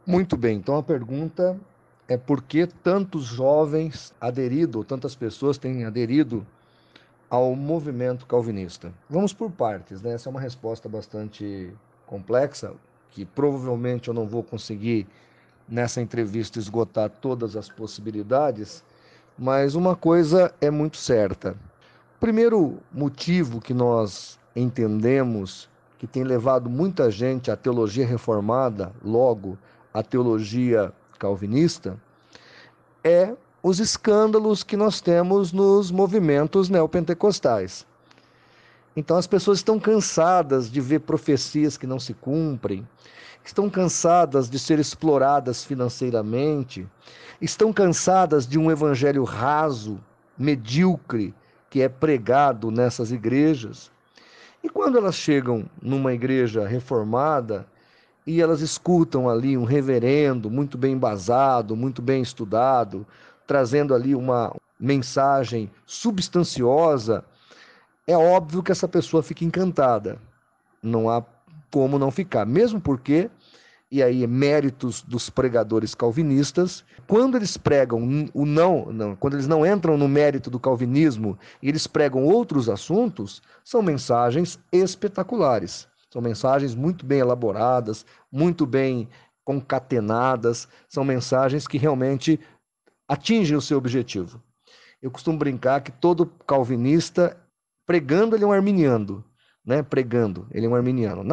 Muito bem, então a pergunta é por que tantos jovens aderido, ou tantas pessoas têm aderido ao movimento calvinista? Vamos por partes, né? Essa é uma resposta bastante complexa, que provavelmente eu não vou conseguir nessa entrevista esgotar todas as possibilidades, mas uma coisa é muito certa. O primeiro motivo que nós entendemos que tem levado muita gente à teologia reformada, logo à teologia calvinista, é os escândalos que nós temos nos movimentos neopentecostais. Então as pessoas estão cansadas de ver profecias que não se cumprem, estão cansadas de ser exploradas financeiramente, estão cansadas de um evangelho raso, medíocre, que é pregado nessas igrejas. E quando elas chegam numa igreja reformada e elas escutam ali um reverendo muito bem embasado, muito bem estudado, trazendo ali uma mensagem substanciosa, é óbvio que essa pessoa fica encantada. Não há como não ficar, mesmo porque, e aí é méritos dos pregadores calvinistas, quando eles pregam o não, quando eles não entram no mérito do calvinismo e eles pregam outros assuntos, são mensagens espetaculares. São mensagens muito bem elaboradas, muito bem concatenadas, são mensagens que realmente atingem o seu objetivo. Eu costumo brincar que todo calvinista, pregando, ele é um arminiano, né? Pregando, ele é um arminiano.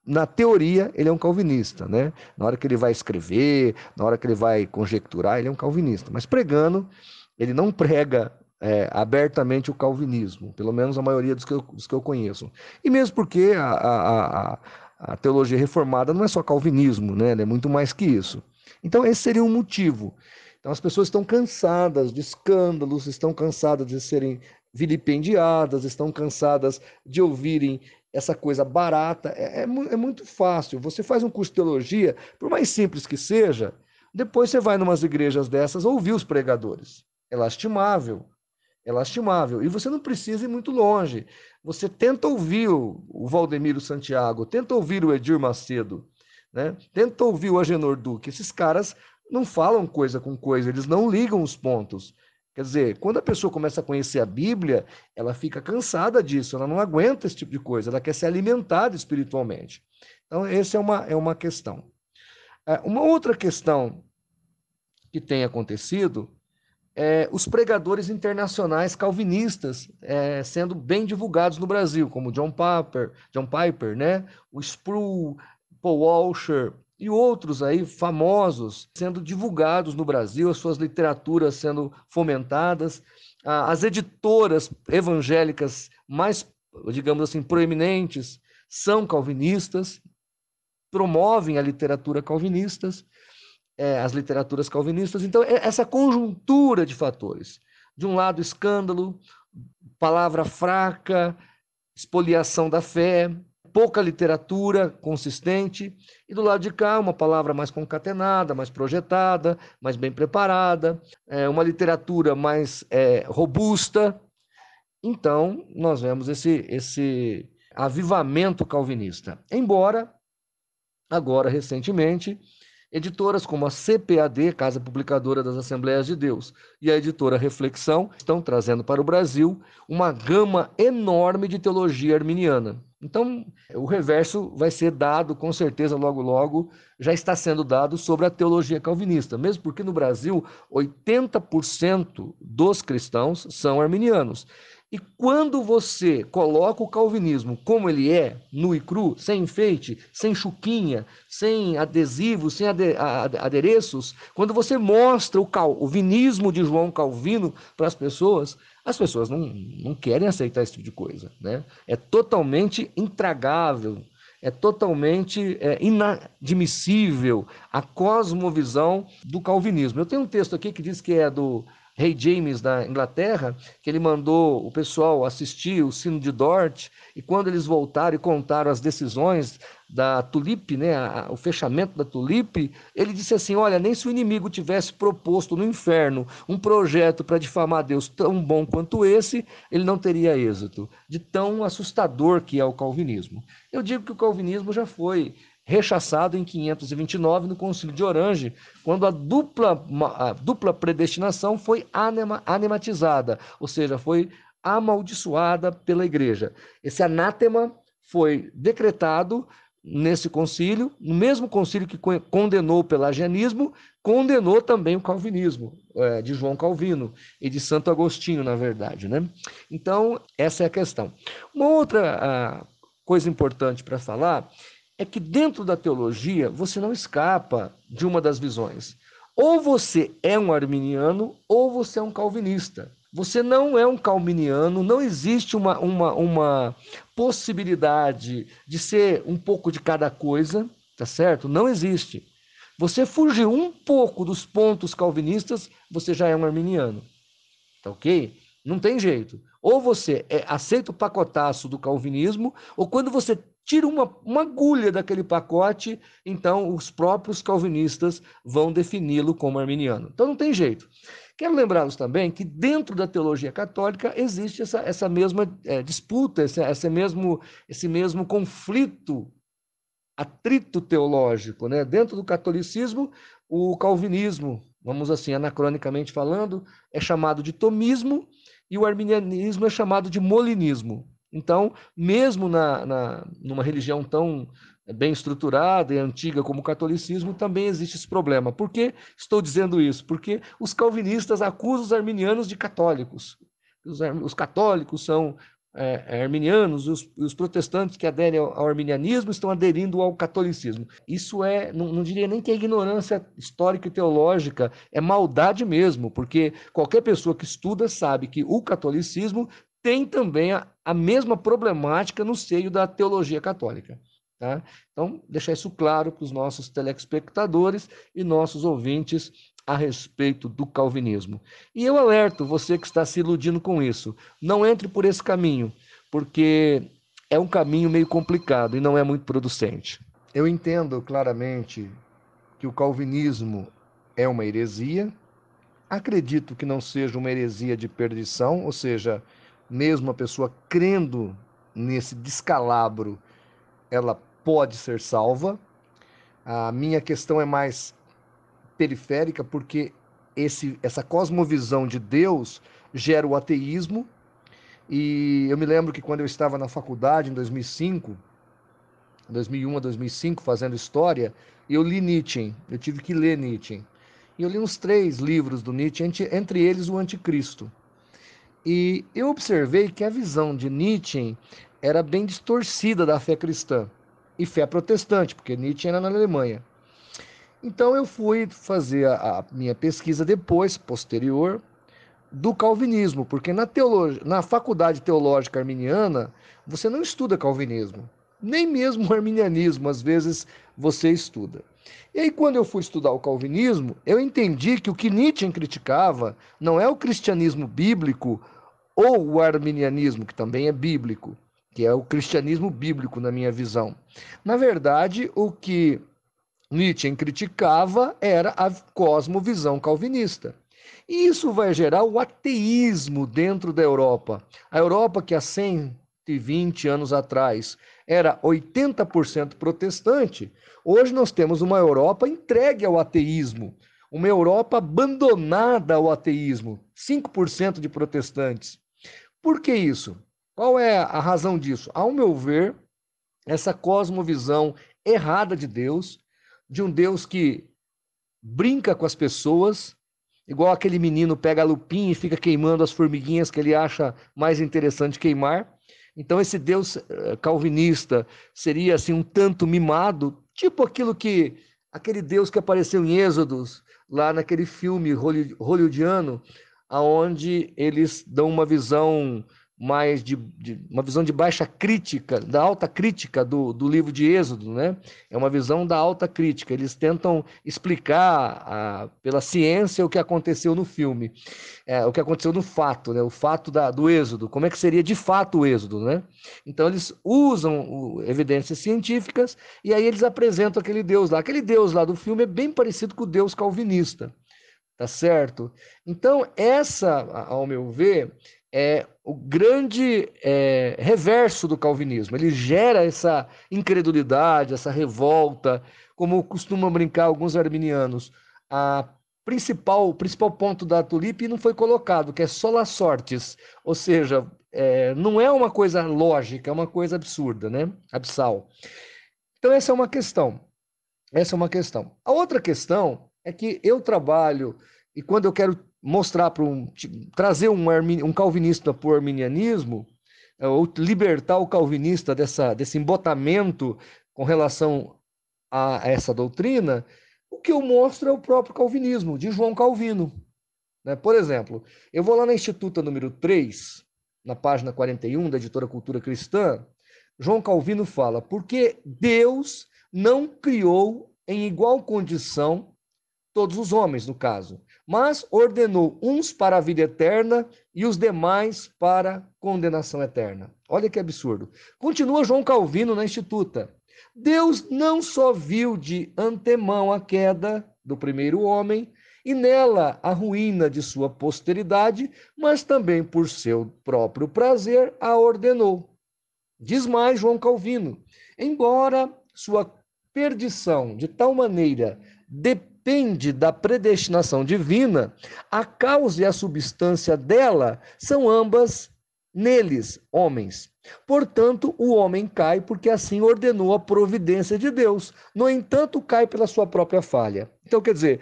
Na teoria, ele é um calvinista, né? Na hora que ele vai escrever, na hora que ele vai conjecturar, ele é um calvinista. Mas pregando, ele não prega abertamente o calvinismo, pelo menos a maioria dos que eu conheço. E mesmo porque a teologia reformada não é só calvinismo, né? Ela é muito mais que isso. Então, esse seria um motivo. Então, as pessoas estão cansadas de escândalos, estão cansadas de serem vilipendiadas, estão cansadas de ouvirem essa coisa barata. É muito fácil. Você faz um curso de teologia, por mais simples que seja, depois você vai numas igrejas dessas ouvir os pregadores. É lastimável. É lastimável. E você não precisa ir muito longe. Você tenta ouvir o Valdemiro Santiago, tenta ouvir o Edir Macedo, né? Tenta ouvir o Agenor Duque. Esses caras não falam coisa com coisa, eles não ligam os pontos. Quer dizer, quando a pessoa começa a conhecer a Bíblia, ela fica cansada disso, ela não aguenta esse tipo de coisa, ela quer ser alimentada espiritualmente. Então, essa é uma questão. Uma outra questão que tem acontecido os pregadores internacionais calvinistas sendo bem divulgados no Brasil, como John Piper, né? O Sproul, Paul Washer e outros aí famosos sendo divulgados no Brasil, as suas literaturas sendo fomentadas, as editoras evangélicas mais, digamos assim, proeminentes são calvinistas, promovem a literatura calvinistas, as literaturas calvinistas. Então, essa conjuntura de fatores. De um lado, escândalo, palavra fraca, espoliação da fé, pouca literatura consistente, e do lado de cá, uma palavra mais concatenada, mais projetada, mais bem preparada, uma literatura mais robusta. Então, nós vemos esse avivamento calvinista. Embora, agora, recentemente, editoras como a CPAD, Casa Publicadora das Assembleias de Deus, e a editora Reflexão estão trazendo para o Brasil uma gama enorme de teologia arminiana. Então, o reverso vai ser dado, com certeza, logo, logo, já está sendo dado sobre a teologia calvinista, mesmo porque no Brasil 80% dos cristãos são arminianos. E quando você coloca o calvinismo como ele é, nu e cru, sem enfeite, sem chuquinha, sem adesivos, sem adereços, quando você mostra o vinismo de João Calvino para as pessoas não querem aceitar esse tipo de coisa, né? É totalmente intragável, é totalmente inadmissível a cosmovisão do calvinismo. Eu tenho um texto aqui que diz que é do Rei James da Inglaterra, que ele mandou o pessoal assistir o Sino de Dort, e quando eles voltaram e contaram as decisões da Tulip, né, o fechamento da Tulip, ele disse assim: olha, nem se o inimigo tivesse proposto no inferno um projeto para difamar Deus tão bom quanto esse, ele não teria êxito, de tão assustador que é o calvinismo. Eu digo que o calvinismo já foi rechaçado em 529 no Concílio de Orange, quando a dupla predestinação foi anatematizada, ou seja, foi amaldiçoada pela Igreja. Esse anátema foi decretado nesse concílio, no mesmo concílio que condenou o pelagianismo, condenou também o calvinismo, de João Calvino e de Santo Agostinho, na verdade, né? Então, essa é a questão. Uma outra coisa importante para falar é que dentro da teologia você não escapa de uma das visões. Ou você é um arminiano ou você é um calvinista. Você não é um calviniano, não existe uma possibilidade de ser um pouco de cada coisa, tá certo? Não existe. Você fugiu um pouco dos pontos calvinistas, você já é um arminiano, tá ok? Não tem jeito. Ou você aceita o pacotaço do calvinismo, ou quando você tira uma agulha daquele pacote, então os próprios calvinistas vão defini-lo como arminiano. Então não tem jeito. Quero lembrá-los também que dentro da teologia católica existe essa mesma disputa, esse mesmo conflito, atrito teológico, né? Dentro do catolicismo, o calvinismo, vamos assim, anacronicamente falando, é chamado de tomismo e o arminianismo é chamado de molinismo. Então, mesmo numa religião tão bem estruturada e antiga como o catolicismo, também existe esse problema. Por que estou dizendo isso? Porque os calvinistas acusam os arminianos de católicos. Os católicos são arminianos, os protestantes que aderem ao arminianismo estão aderindo ao catolicismo. Isso não diria nem que é ignorância histórica e teológica, é maldade mesmo, porque qualquer pessoa que estuda sabe que o catolicismo tem também a mesma problemática no seio da teologia católica. Tá? Então, deixar isso claro para os nossos telespectadores e nossos ouvintes a respeito do calvinismo. E eu alerto você que está se iludindo com isso, não entre por esse caminho, porque é um caminho meio complicado e não é muito producente. Eu entendo claramente que o calvinismo é uma heresia, acredito que não seja uma heresia de perdição, ou seja, mesmo a pessoa crendo nesse descalabro, ela pode ser salva. A minha questão é mais periférica, porque essa cosmovisão de Deus gera o ateísmo. E eu me lembro que quando eu estava na faculdade, em 2001 a 2005, fazendo história, eu li Nietzsche, eu tive que ler Nietzsche. E eu li uns 3 livros do Nietzsche, entre eles o Anticristo. E eu observei que a visão de Nietzsche era bem distorcida da fé cristã e fé protestante, porque Nietzsche era na Alemanha. Então eu fui fazer a minha pesquisa depois, posterior, do calvinismo, porque na faculdade teológica arminiana você não estuda calvinismo, nem mesmo o arminianismo, às vezes você estuda. E aí, quando eu fui estudar o calvinismo, eu entendi que o que Nietzsche criticava não é o cristianismo bíblico ou o arminianismo, que também é bíblico, que é o cristianismo bíblico, na minha visão. Na verdade, o que Nietzsche criticava era a cosmovisão calvinista. E isso vai gerar o ateísmo dentro da Europa. A Europa, que há 120 anos atrás era 80% protestante, hoje nós temos uma Europa entregue ao ateísmo, uma Europa abandonada ao ateísmo, 5% de protestantes. Por que isso? Qual é a razão disso? Ao meu ver, essa cosmovisão errada de um Deus que brinca com as pessoas, igual aquele menino pega a lupinha e fica queimando as formiguinhas que ele acha mais interessante queimar. Então esse Deus calvinista seria assim um tanto mimado, tipo aquele Deus que apareceu em Êxodos, lá naquele filme hollywoodiano, aonde eles dão uma visão mais uma visão de baixa crítica, da alta crítica do livro de Êxodo, né? É uma visão da alta crítica. Eles tentam explicar pela ciência o que aconteceu no filme, o que aconteceu no fato, né? O fato do Êxodo, como é que seria de fato o Êxodo, né? Então eles usam evidências científicas e aí eles apresentam aquele Deus lá. Aquele Deus lá do filme é bem parecido com o Deus calvinista. Tá certo? Então, ao meu ver, é o grande reverso do calvinismo. Ele gera essa incredulidade, essa revolta, como costumam brincar alguns arminianos. O principal ponto da tulipe não foi colocado, que é sola sortes, ou seja, não é uma coisa lógica, é uma coisa absurda, né? Absal. Então essa é uma questão. Essa é uma questão. A outra questão é que eu trabalho, e quando eu quero mostrar para trazer um calvinista para o arminianismo, ou libertar o calvinista desse embotamento com relação a essa doutrina, o que eu mostro é o próprio calvinismo, de João Calvino. Né? Por exemplo, eu vou lá na Instituta número 3, na página 41 da editora Cultura Cristã. João Calvino fala: porque Deus não criou em igual condição todos os homens, no caso, mas ordenou uns para a vida eterna e os demais para condenação eterna. Olha que absurdo. Continua João Calvino na Instituta. Deus não só viu de antemão a queda do primeiro homem e nela a ruína de sua posteridade, mas também por seu próprio prazer a ordenou. Diz mais João Calvino: embora sua perdição de tal maneira depende da predestinação divina, a causa e a substância dela são ambas neles, homens. Portanto, o homem cai porque assim ordenou a providência de Deus. No entanto, cai pela sua própria falha. Então, quer dizer,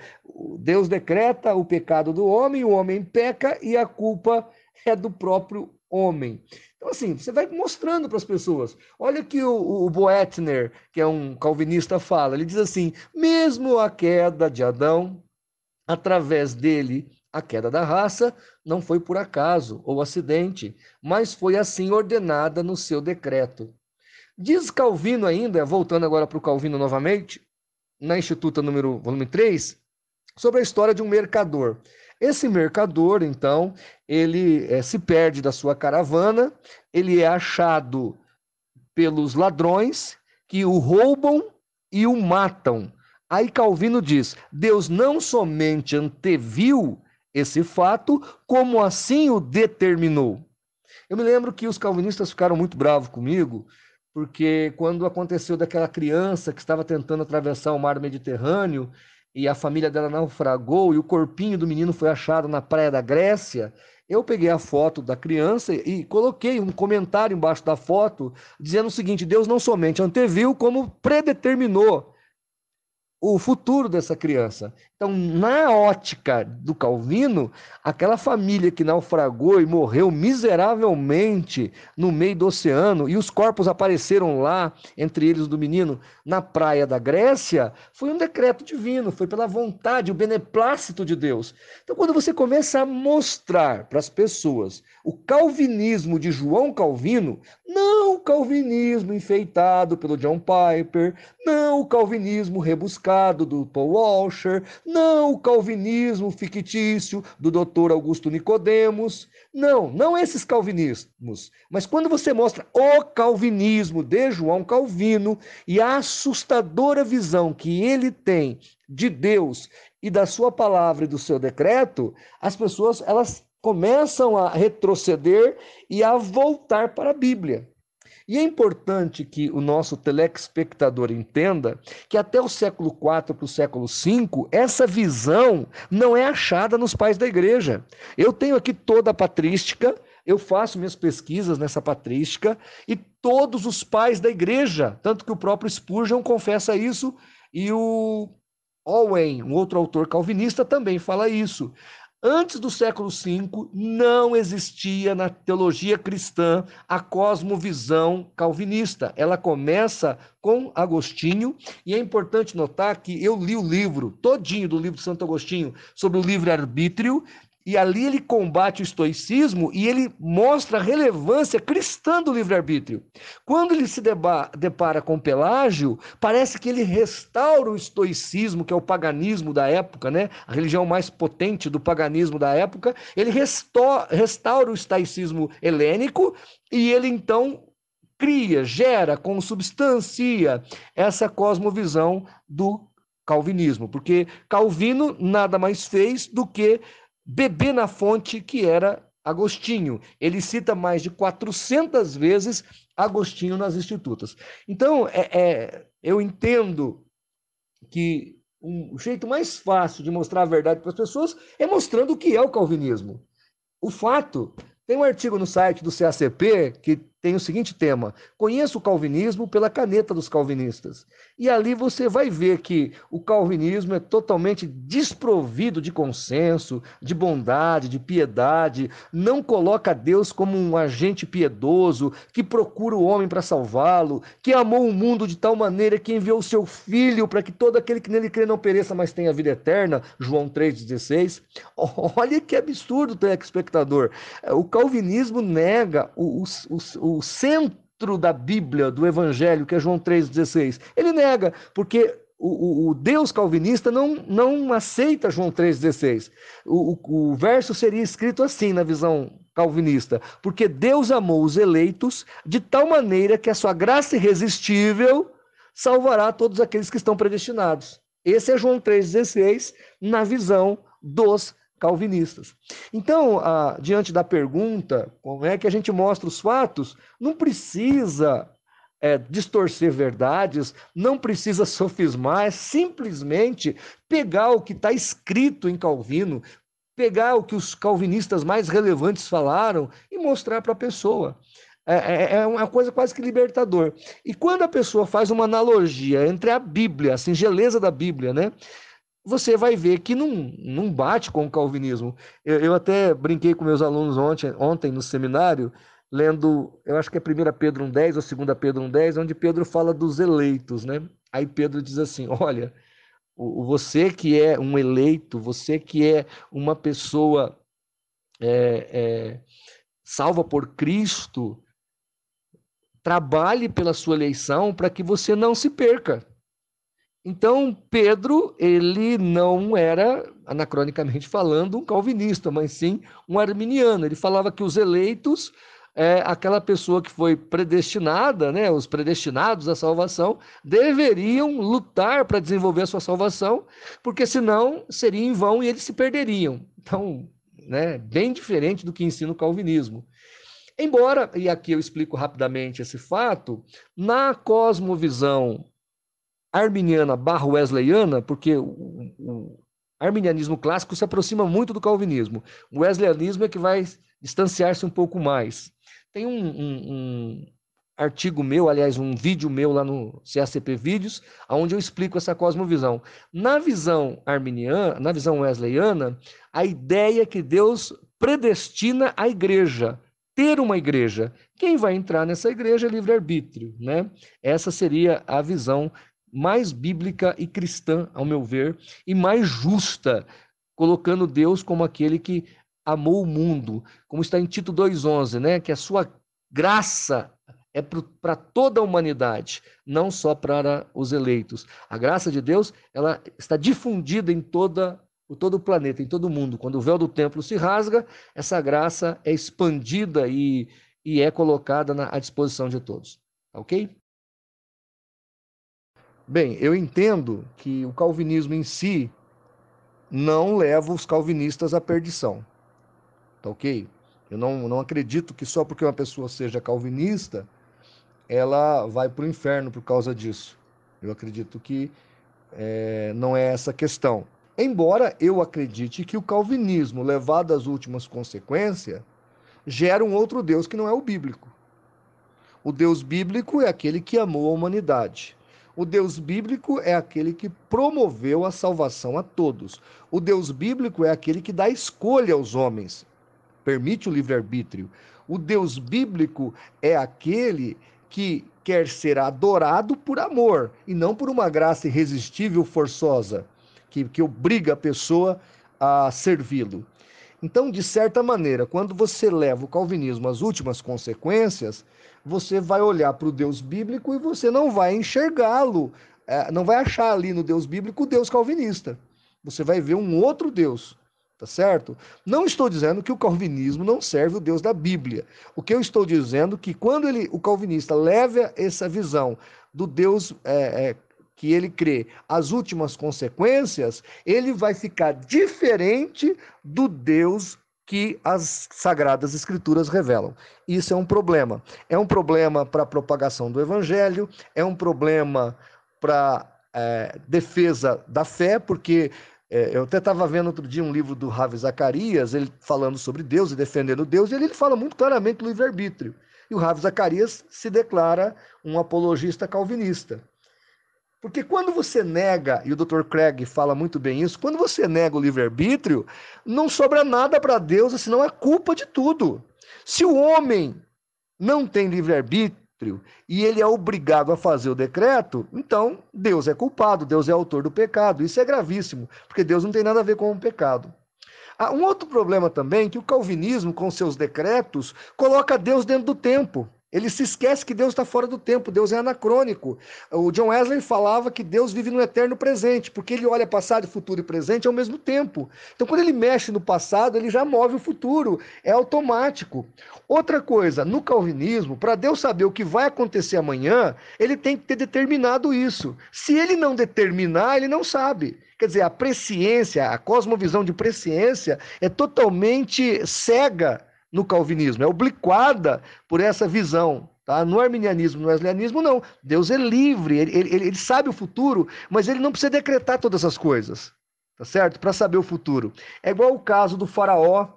Deus decreta o pecado do homem, o homem peca e a culpa é do próprio homem. Então, assim, você vai mostrando para as pessoas. Olha que o Boetner, que é um calvinista, fala. Ele diz assim: mesmo a queda de Adão, através dele, a queda da raça, não foi por acaso ou acidente, mas foi assim ordenada no seu decreto. Diz Calvino ainda, voltando agora para o Calvino novamente, na Instituta volume 3, sobre a história de um mercador. Esse mercador, então, ele se perde da sua caravana, ele é achado pelos ladrões que o roubam e o matam. Aí Calvino diz: Deus não somente anteviu esse fato, como assim o determinou. Eu me lembro que os calvinistas ficaram muito bravos comigo, porque quando aconteceu daquela criança que estava tentando atravessar o mar Mediterrâneo e a família dela naufragou e o corpinho do menino foi achado na praia da Grécia, eu peguei a foto da criança e coloquei um comentário embaixo da foto dizendo o seguinte: Deus não somente anteviu, como predeterminou o futuro dessa criança. Então, na ótica do Calvino, aquela família que naufragou e morreu miseravelmente no meio do oceano e os corpos apareceram lá, entre eles do menino, na praia da Grécia, foi um decreto divino, foi pela vontade, o beneplácito de Deus. Então, quando você começa a mostrar para as pessoas o calvinismo de João Calvino, não o calvinismo enfeitado pelo John Piper, não o calvinismo rebuscado do Paul Washer, não o calvinismo fictício do Dr. Augusto Nicodemos, não esses calvinismos, mas quando você mostra o calvinismo de João Calvino e a assustadora visão que ele tem de Deus e da sua palavra e do seu decreto, as pessoas elas começam a retroceder e a voltar para a Bíblia. E é importante que o nosso telespectador entenda que até o século IV para o século V, essa visão não é achada nos pais da igreja. Eu tenho aqui toda a patrística, eu faço minhas pesquisas nessa patrística, e todos os pais da igreja, tanto que o próprio Spurgeon confessa isso, e o Owen, um outro autor calvinista, também fala isso. Antes do século V, não existia na teologia cristã a cosmovisão calvinista. Ela começa com Agostinho, e é importante notar que eu li o livro todinho do livro de Santo Agostinho sobre o livre-arbítrio, e ali ele combate o estoicismo e ele mostra a relevância cristã do livre-arbítrio. Quando ele se depara com Pelágio, parece que ele restaura o estoicismo, que é o paganismo da época, né? A religião mais potente do paganismo da época. Ele restaura o estoicismo helênico e ele então gera, consubstancia essa cosmovisão do calvinismo, porque Calvino nada mais fez do que beber na fonte que era Agostinho. Ele cita mais de 400 vezes Agostinho nas Institutas. Então, eu entendo que o jeito mais fácil de mostrar a verdade para as pessoas é mostrando o que é o calvinismo. O fato, tem um artigo no site do CACP que tem o seguinte tema: conheça o calvinismo pela caneta dos calvinistas. E ali você vai ver que o calvinismo é totalmente desprovido de consenso, de bondade, de piedade, não coloca Deus como um agente piedoso que procura o homem para salvá-lo, que amou o mundo de tal maneira que enviou o seu filho para que todo aquele que nele crê não pereça, mas tenha vida eterna, João 3,16. Olha que absurdo, telespectador. O calvinismo nega o centro da Bíblia, do Evangelho, que é João 3,16. Ele nega, porque o Deus calvinista não aceita João 3,16. O verso seria escrito assim na visão calvinista: porque Deus amou os eleitos de tal maneira que a sua graça irresistível salvará todos aqueles que estão predestinados. Esse é João 3,16 na visão dos calvinistas. Então, diante da pergunta, como é que a gente mostra os fatos, não precisa distorcer verdades, não precisa sofismar, é simplesmente pegar o que está escrito em Calvino, pegar o que os calvinistas mais relevantes falaram e mostrar para a pessoa. É uma coisa quase que libertador. E quando a pessoa faz uma analogia entre a Bíblia, a singeleza da Bíblia, né? Você vai ver que não bate com o calvinismo. Eu até brinquei com meus alunos ontem no seminário, lendo, eu acho que é 1 Pedro 1,10 ou 2 Pedro 1,10, onde Pedro fala dos eleitos, né? Aí Pedro diz assim: olha, você que é um eleito, você que é uma pessoa salva por Cristo, trabalhe pela sua eleição para que você não se perca. Então, Pedro, ele não era, anacronicamente falando, um calvinista, mas sim um arminiano. Ele falava que os eleitos, aquela pessoa que foi predestinada, né, os predestinados à salvação, deveriam lutar para desenvolver a sua salvação, porque senão seria em vão e eles se perderiam. Então, né, bem diferente do que ensina o calvinismo. Embora, e aqui eu explico rapidamente esse fato, na cosmovisão arminiana barra wesleyana, porque o arminianismo clássico se aproxima muito do calvinismo. O wesleyanismo é que vai distanciar-se um pouco mais. Tem um artigo meu, aliás, um vídeo meu lá no CACP Vídeos, onde eu explico essa cosmovisão. Na visão arminiana, na visão wesleyana, a ideia é que Deus predestina a igreja, ter uma igreja. Quem vai entrar nessa igreja é livre-arbítrio, né? Essa seria a visão mais bíblica e cristã, ao meu ver, e mais justa, colocando Deus como aquele que amou o mundo, como está em Tito 2,11, né? Que a sua graça é para toda a humanidade, não só para os eleitos. A graça de Deus, ela está difundida em todo o planeta, em todo o mundo. Quando o véu do templo se rasga, essa graça é expandida e é colocada à disposição de todos. Ok? Bem, eu entendo que o calvinismo em si não leva os calvinistas à perdição, tá ok? Eu não acredito que só porque uma pessoa seja calvinista, ela vai para o inferno por causa disso. Eu acredito que não é essa a questão. Embora eu acredite que o calvinismo, levado às últimas consequências, gera um outro Deus que não é o bíblico. O Deus bíblico é aquele que amou a humanidade. O Deus bíblico é aquele que promoveu a salvação a todos. O Deus bíblico é aquele que dá escolha aos homens, permite o livre-arbítrio. O Deus bíblico é aquele que quer ser adorado por amor e não por uma graça irresistível, forçosa, que obriga a pessoa a servi-lo. Então, de certa maneira, quando você leva o calvinismo às últimas consequências, você vai olhar para o Deus bíblico e você não vai enxergá-lo, não vai achar ali no Deus bíblico o Deus calvinista. Você vai ver um outro Deus, tá certo? Não estou dizendo que o calvinismo não serve o Deus da Bíblia. O que eu estou dizendo é que quando o calvinista leva essa visão do Deus que ele crê, as últimas consequências, ele vai ficar diferente do Deus que as Sagradas Escrituras revelam. Isso é um problema. É um problema para a propagação do Evangelho, é um problema para defesa da fé, porque eu até estava vendo outro dia um livro do Ravi Zacarias, ele falando sobre Deus e defendendo Deus, e ele fala muito claramente do livre-arbítrio. E o Ravi Zacarias se declara um apologista calvinista. Porque quando você nega, e o Dr. Craig fala muito bem isso, quando você nega o livre-arbítrio, não sobra nada para Deus, senão é culpa de tudo. Se o homem não tem livre-arbítrio e ele é obrigado a fazer o decreto, então Deus é culpado, Deus é autor do pecado. Isso é gravíssimo, porque Deus não tem nada a ver com o pecado. Há um outro problema também, que o calvinismo, com seus decretos, coloca Deus dentro do tempo. Ele se esquece que Deus está fora do tempo, Deus é anacrônico. O John Wesley falava que Deus vive no eterno presente, porque ele olha passado, futuro e presente ao mesmo tempo. Então, quando ele mexe no passado, ele já move o futuro, é automático. Outra coisa, no calvinismo, para Deus saber o que vai acontecer amanhã, ele tem que ter determinado isso. Se ele não determinar, ele não sabe. Quer dizer, a presciência, a cosmovisão de presciência é totalmente cega no calvinismo, é obliquada por essa visão. Tá? No arminianismo, no wesleyismo, não. Deus é livre, ele sabe o futuro, mas ele não precisa decretar todas as coisas, tá certo? Para saber o futuro. É igual o caso do faraó,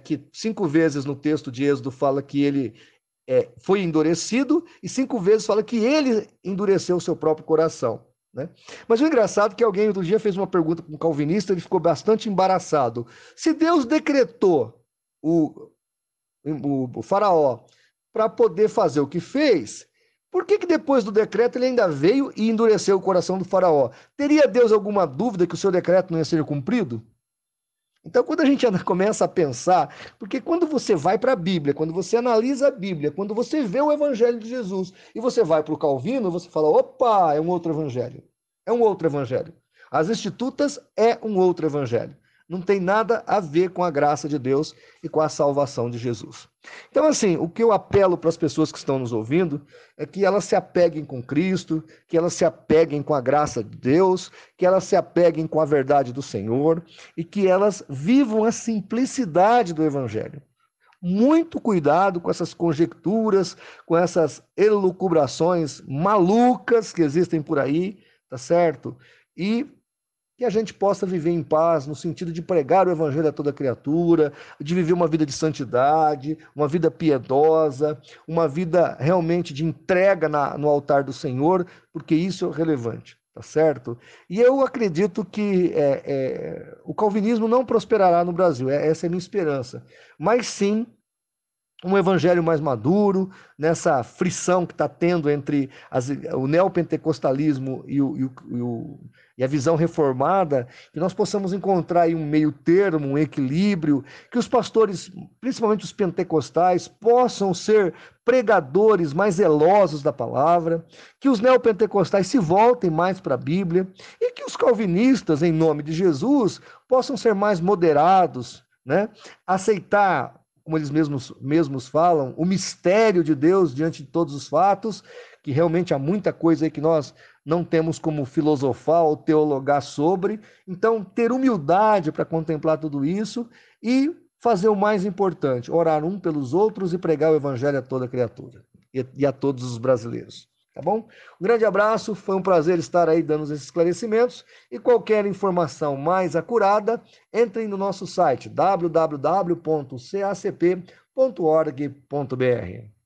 que 5 vezes no texto de Êxodo fala que ele foi endurecido, e 5 vezes fala que ele endureceu o seu próprio coração. Né? Mas o engraçado é que alguém outro dia fez uma pergunta para um calvinista, ele ficou bastante embaraçado. Se Deus decretou o faraó para poder fazer o que fez, por que depois do decreto ele ainda veio e endureceu o coração do faraó? Teria Deus alguma dúvida que o seu decreto não ia ser cumprido? Então, quando a gente começa a pensar, porque quando você vai para a Bíblia, quando você analisa a Bíblia, quando você vê o Evangelho de Jesus e você vai para o Calvino, você fala: opa, é um outro Evangelho. É um outro Evangelho. As Institutas é um outro Evangelho. Não tem nada a ver com a graça de Deus e com a salvação de Jesus. Então, assim, o que eu apelo para as pessoas que estão nos ouvindo é que elas se apeguem com Cristo, que elas se apeguem com a graça de Deus, que elas se apeguem com a verdade do Senhor e que elas vivam a simplicidade do Evangelho. Muito cuidado com essas conjecturas, com essas elucubrações malucas que existem por aí, tá certo? E que a gente possa viver em paz, no sentido de pregar o evangelho a toda criatura, de viver uma vida de santidade, uma vida piedosa, uma vida realmente de entrega no altar do Senhor, porque isso é relevante, tá certo? E eu acredito que o calvinismo não prosperará no Brasil, essa é a minha esperança, mas sim um evangelho mais maduro, nessa frição que está tendo entre o neopentecostalismo e a visão reformada, que nós possamos encontrar aí um meio termo, um equilíbrio, que os pastores, principalmente os pentecostais, possam ser pregadores mais zelosos da palavra, que os neopentecostais se voltem mais para a Bíblia e que os calvinistas, em nome de Jesus, possam ser mais moderados, né? Aceitar, como eles mesmos falam, o mistério de Deus diante de todos os fatos, que realmente há muita coisa aí que nós não temos como filosofar ou teologar sobre. Então, ter humildade para contemplar tudo isso e fazer o mais importante, orar um pelos outros e pregar o evangelho a toda criatura e a todos os brasileiros. Tá bom? Um grande abraço, foi um prazer estar aí dando esses esclarecimentos e qualquer informação mais acurada, entrem no nosso site www.cacp.org.br.